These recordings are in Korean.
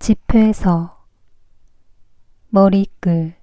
집회서 머리글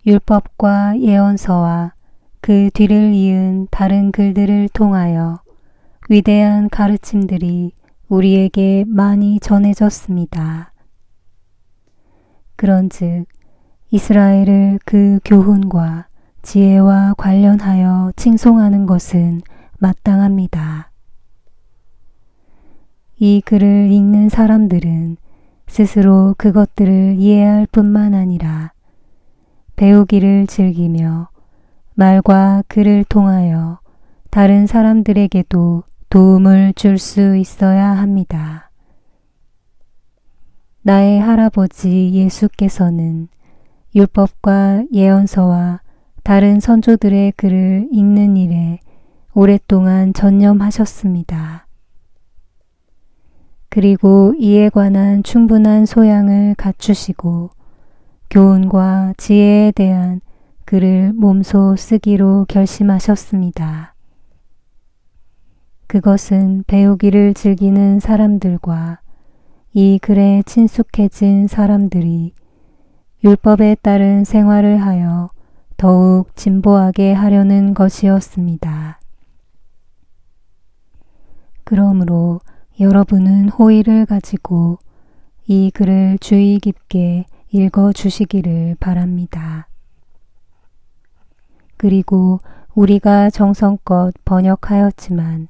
율법과 예언서와 그 뒤를 이은 다른 글들을 통하여 위대한 가르침들이 우리에게 많이 전해졌습니다. 그런즉 이스라엘을 그 교훈과 지혜와 관련하여 칭송하는 것은 마땅합니다. 이 글을 읽는 사람들은 스스로 그것들을 이해할 뿐만 아니라 배우기를 즐기며 말과 글을 통하여 다른 사람들에게도 도움을 줄 수 있어야 합니다. 나의 할아버지 예수께서는 율법과 예언서와 다른 선조들의 글을 읽는 일에 오랫동안 전념하셨습니다. 그리고 이에 관한 충분한 소양을 갖추시고 교훈과 지혜에 대한 글을 몸소 쓰기로 결심하셨습니다. 그것은 배우기를 즐기는 사람들과 이 글에 친숙해진 사람들이 율법에 따른 생활을 하여 더욱 진보하게 하려는 것이었습니다. 그러므로 여러분은 호의를 가지고 이 글을 주의 깊게 읽어 주시기를 바랍니다. 그리고 우리가 정성껏 번역하였지만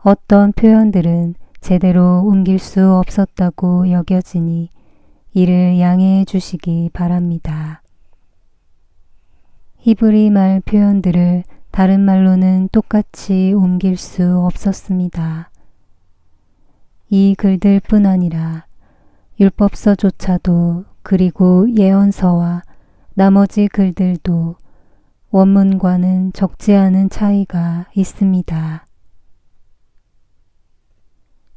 어떤 표현들은 제대로 옮길 수 없었다고 여겨지니 이를 양해해 주시기 바랍니다. 히브리 말 표현들을 다른 말로는 똑같이 옮길 수 없었습니다. 이 글들뿐 아니라 율법서조차도 그리고 예언서와 나머지 글들도 원문과는 적지 않은 차이가 있습니다.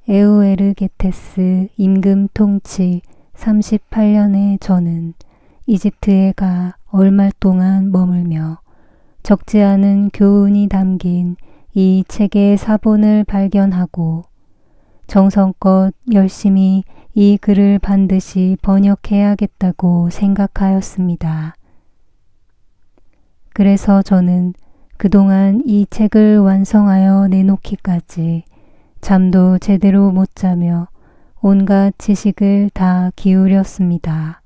에우에르게테스 임금 통치 38년에 저는 이집트에 가 얼마 동안 머물며 적지 않은 교훈이 담긴 이 책의 사본을 발견하고 정성껏 열심히 이 글을 반드시 번역해야겠다고 생각하였습니다. 그래서 저는 그동안 이 책을 완성하여 내놓기까지 잠도 제대로 못 자며 온갖 지식을 다 기울였습니다.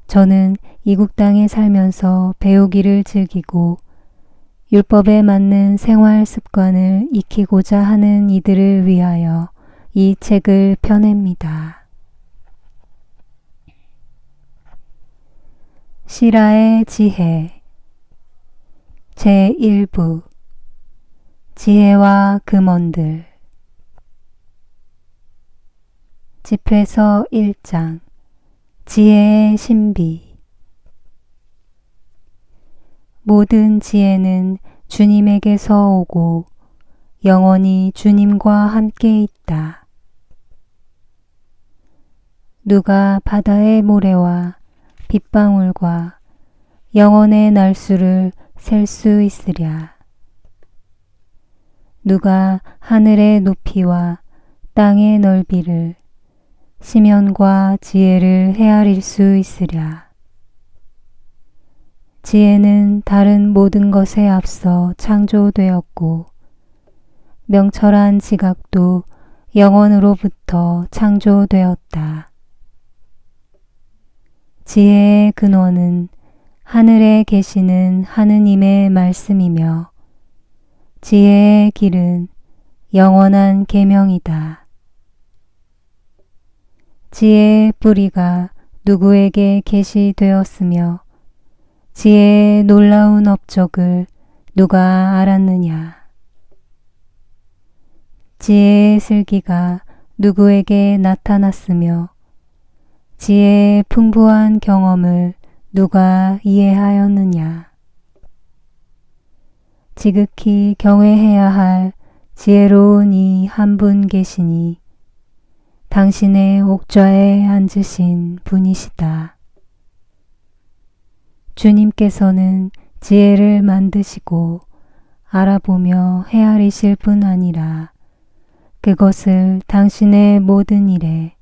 저는 이국 땅에 살면서 배우기를 즐기고 율법에 맞는 생활 습관을 익히고자 하는 이들을 위하여 이 책을 펴냅니다. 시라의 지혜 제1부 지혜와 금원들 집회서 1장 지혜의 신비 모든 지혜는 주님에게서 오고 영원히 주님과 함께 있다. 누가 바다의 모래와 빗방울과 영혼의 날수를 셀 수 있으랴. 누가 하늘의 높이와 땅의 넓이를 심연과 지혜를 헤아릴 수 있으랴. 지혜는 다른 모든 것에 앞서 창조되었고 명철한 지각도 영원으로부터 창조되었다. 지혜의 근원은 하늘에 계시는 하느님의 말씀이며 지혜의 길은 영원한 계명이다. 지혜의 뿌리가 누구에게 계시되었으며 지혜의 놀라운 업적을 누가 알았느냐. 지혜의 슬기가 누구에게 나타났으며 지혜의 풍부한 경험을 누가 이해하였느냐. 지극히 경외해야 할 지혜로운 이 한 분 계시니 당신의 옥좌에 앉으신 분이시다. 주님께서는 지혜를 만드시고 알아보며 헤아리실 뿐 아니라 그것을 당신의 모든 일에,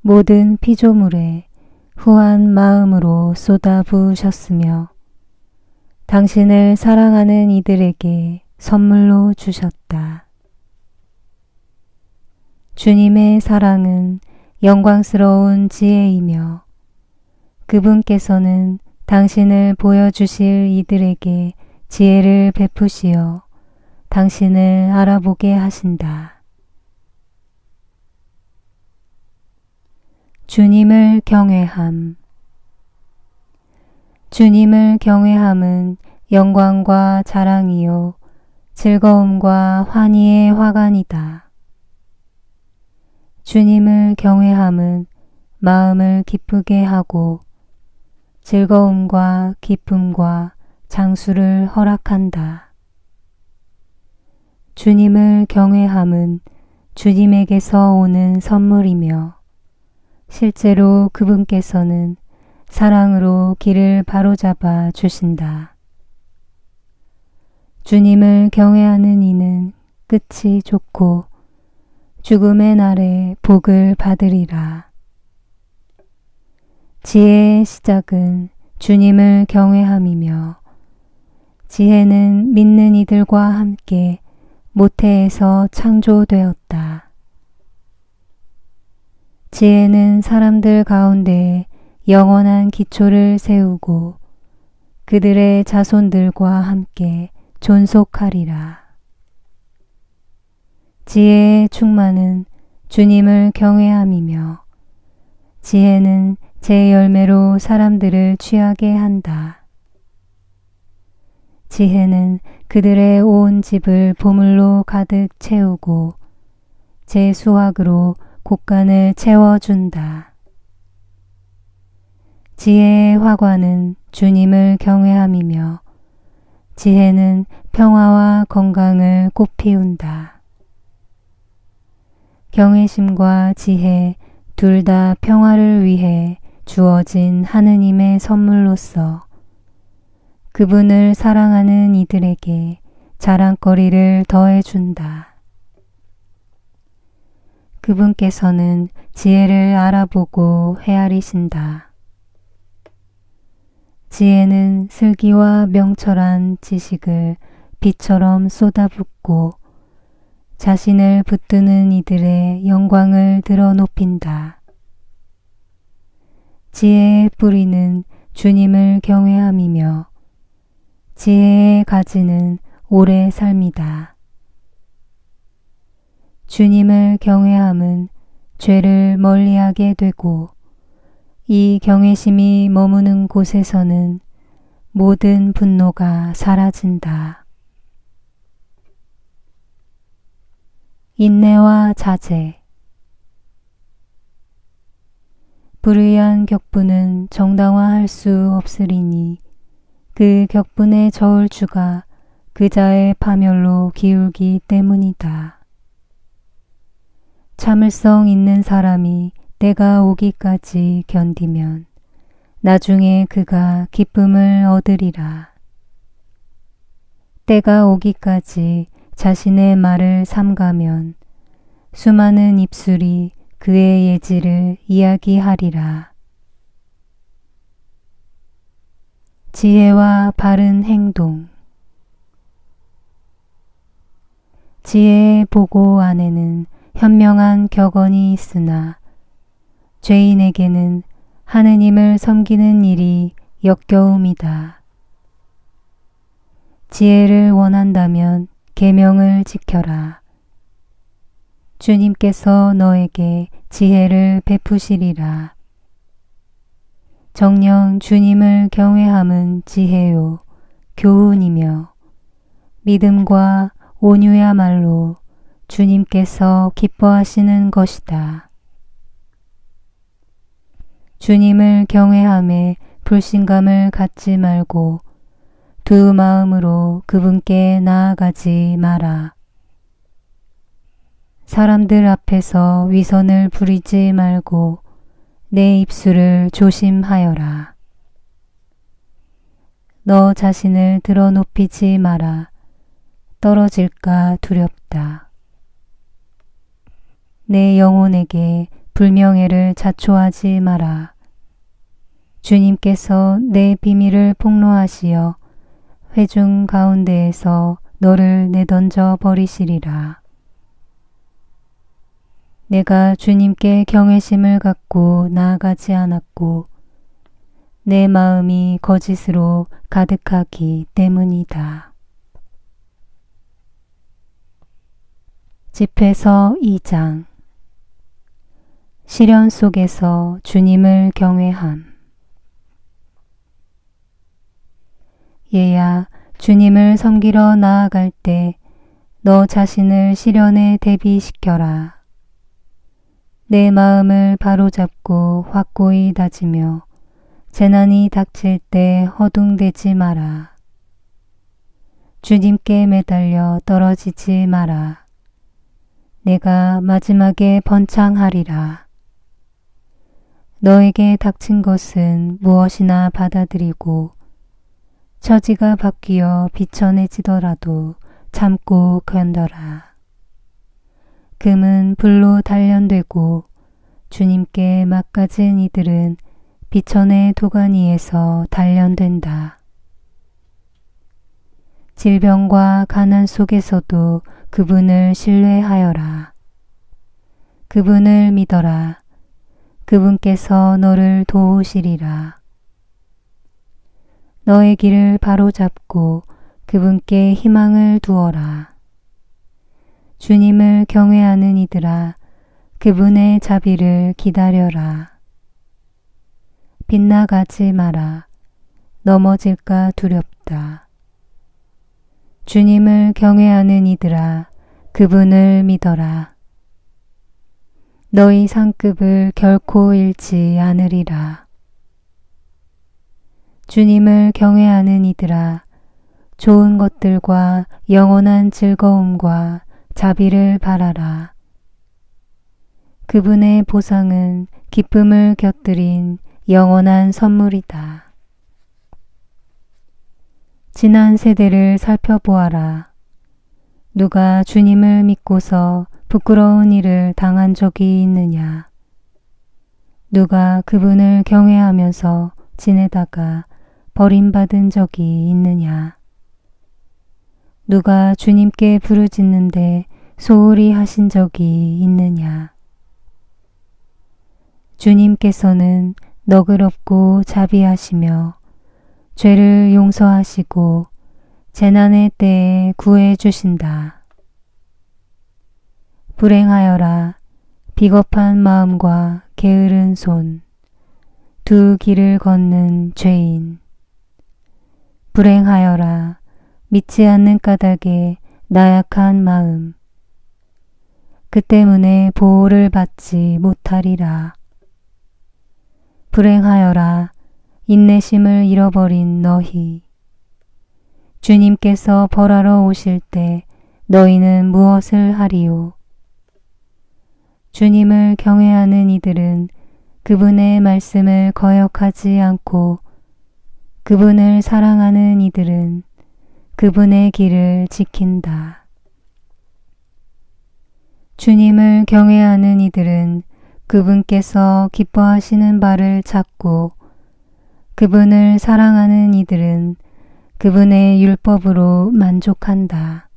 모든 피조물에 후한 마음으로 쏟아부으셨으며 당신을 사랑하는 이들에게 선물로 주셨다. 주님의 사랑은 영광스러운 지혜이며 그분께서는 당신을 보여주실 이들에게 지혜를 베푸시어 당신을 알아보게 하신다. 주님을 경외함. 주님을 경외함은 영광과 자랑이요 즐거움과 환희의 화관이다. 주님을 경외함은 마음을 기쁘게 하고 즐거움과 기쁨과 장수를 허락한다. 주님을 경외함은 주님에게서 오는 선물이며 실제로 그분께서는 사랑으로 길을 바로잡아 주신다. 주님을 경외하는 이는 끝이 좋고 죽음의 날에 복을 받으리라. 지혜의 시작은 주님을 경외함이며 지혜는 믿는 이들과 함께 모태에서 창조되었다. 지혜는 사람들 가운데 영원한 기초를 세우고 그들의 자손들과 함께 존속하리라. 지혜의 충만은 주님을 경외함이며 지혜는 제 열매로 사람들을 취하게 한다. 지혜는 그들의 온 집을 보물로 가득 채우고 제 수확으로 곳간을 채워준다. 지혜의 화관은 주님을 경외함이며 지혜는 평화와 건강을 꽃피운다. 경외심과 지혜 둘 다 평화를 위해 주어진 하느님의 선물로서 그분을 사랑하는 이들에게 자랑거리를 더해준다. 그분께서는 지혜를 알아보고 헤아리신다. 지혜는 슬기와 명철한 지식을 비처럼 쏟아붓고 자신을 붙드는 이들의 영광을 드러높인다. 지혜의 뿌리는 주님을 경외함이며 지혜의 가지는 오래 삶이다. 주님을 경외함은 죄를 멀리하게 되고 이 경외심이 머무는 곳에서는 모든 분노가 사라진다. 인내와 자제. 불의한 격분은 정당화할 수 없으리니 그 격분의 저울추가 그자의 파멸로 기울기 때문이다. 참을성 있는 사람이 때가 오기까지 견디면 나중에 그가 기쁨을 얻으리라. 때가 오기까지 자신의 말을 삼가면 수많은 입술이 그의 예지를 이야기하리라. 지혜와 바른 행동. 지혜의 보고 안에는 현명한 격언이 있으나 죄인에게는 하느님을 섬기는 일이 역겨움이다. 지혜를 원한다면 계명을 지켜라. 주님께서 너에게 지혜를 베푸시리라. 정녕 주님을 경외함은 지혜요 교훈이며 믿음과 온유야말로 주님께서 기뻐하시는 것이다. 주님을 경외함에 불신감을 갖지 말고 두 마음으로 그분께 나아가지 마라. 사람들 앞에서 위선을 부리지 말고 내 입술을 조심하여라. 너 자신을 드러높이지 마라. 떨어질까 두렵다. 내 영혼에게 불명예를 자초하지 마라. 주님께서 내 비밀을 폭로하시어 회중 가운데에서 너를 내던져 버리시리라. 내가 주님께 경외심을 갖고 나아가지 않았고 내 마음이 거짓으로 가득하기 때문이다. 집회서 2장. 시련 속에서 주님을 경외함. 얘야, 주님을 섬기러 나아갈 때 너 자신을 시련에 대비시켜라. 내 마음을 바로잡고 확고히 다지며 재난이 닥칠 때 허둥대지 마라. 주님께 매달려 떨어지지 마라. 내가 마지막에 번창하리라. 너에게 닥친 것은 무엇이나 받아들이고 처지가 바뀌어 비천해지더라도 참고 견뎌라. 금은 불로 단련되고 주님께 막가진 이들은 비천의 도가니에서 단련된다. 질병과 가난 속에서도 그분을 신뢰하여라. 그분을 믿어라. 그분께서 너를 도우시리라. 너의 길을 바로잡고 그분께 희망을 두어라. 주님을 경외하는 이들아, 그분의 자비를 기다려라. 빗나가지 마라. 넘어질까 두렵다. 주님을 경외하는 이들아, 그분을 믿어라. 너희 상급을 결코 잃지 않으리라. 주님을 경외하는 이들아, 좋은 것들과 영원한 즐거움과 자비를 바라라. 그분의 보상은 기쁨을 곁들인 영원한 선물이다. 지난 세대를 살펴보아라. 누가 주님을 믿고서 부끄러운 일을 당한 적이 있느냐? 누가 그분을 경외하면서 지내다가 버림받은 적이 있느냐? 누가 주님께 부르짖는데 소홀히 하신 적이 있느냐? 주님께서는 너그럽고 자비하시며 죄를 용서하시고 재난의 때에 구해 주신다. 불행하여라. 비겁한 마음과 게으른 손, 두 길을 걷는 죄인. 불행하여라. 믿지 않는 까닭에 나약한 마음. 그 때문에 보호를 받지 못하리라. 불행하여라. 인내심을 잃어버린 너희. 주님께서 벌하러 오실 때 너희는 무엇을 하리요? 주님을 경외하는 이들은 그분의 말씀을 거역하지 않고 그분을 사랑하는 이들은 그분의 길을 지킨다. 주님을 경외하는 이들은 그분께서 기뻐하시는 바를 찾고 그분을 사랑하는 이들은 그분의 율법으로 만족한다.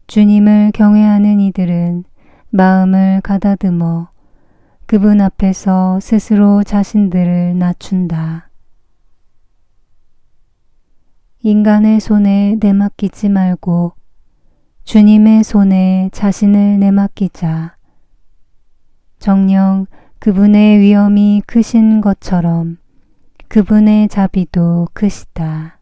주님을 경외하는 이들은 마음을 가다듬어 그분 앞에서 스스로 자신들을 낮춘다. 인간의 손에 내맡기지 말고 주님의 손에 자신을 내맡기자. 정녕 그분의 위엄이 크신 것처럼 그분의 자비도 크시다.